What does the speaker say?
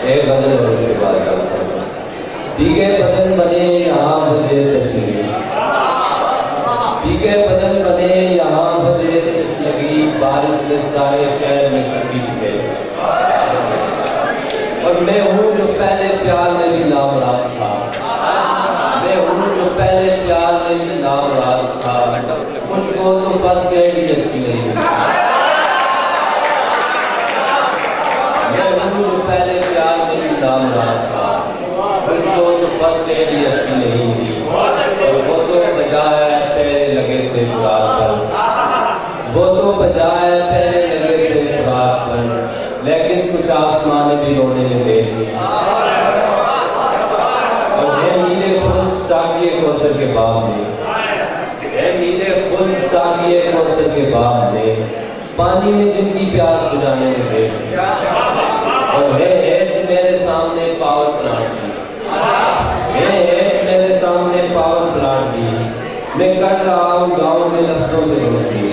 ایک غزل اور اس کے بعد کرتا ہوں. بھیگے بدن بنے یہاں بجے تشریف، بھیگے بدن بنے یہاں بجے تشریف، بارش نے سارے شہر میں تشریف ہے. اور میں ہوں جو پہلے پیار میں بھی نامراد تھا، میں ہوں جو پہلے پیار میں بھی نامراد تھا. مجھ کو تو بس گئی اچھی نہیں، میں ہوں جو پہلے پیار میں بھی نامراد تھا. مجھ کو تو بس گئی اچھی نہیں تھی. اور وہ تو بجائے پیرے لگے تھے فراق پر، وہ تو بجائے پیرے لگے تھے فراق پر، لیکن کچھ آسمان بھی رونے لگے. اور ہے میرے خود ساقیے کوثر کے باب میں، ہے میرے خود ساقیے کوثر کے باب میں، پانی میں جن کی پیاس بجانے لگے. اور ہے ایج میرے سامنے پاور پلانٹ کی، ہے ایج میرے سامنے پاور پلانٹ کی. میں کر رہا ہوں گاؤں میں لفظوں سے روشنی.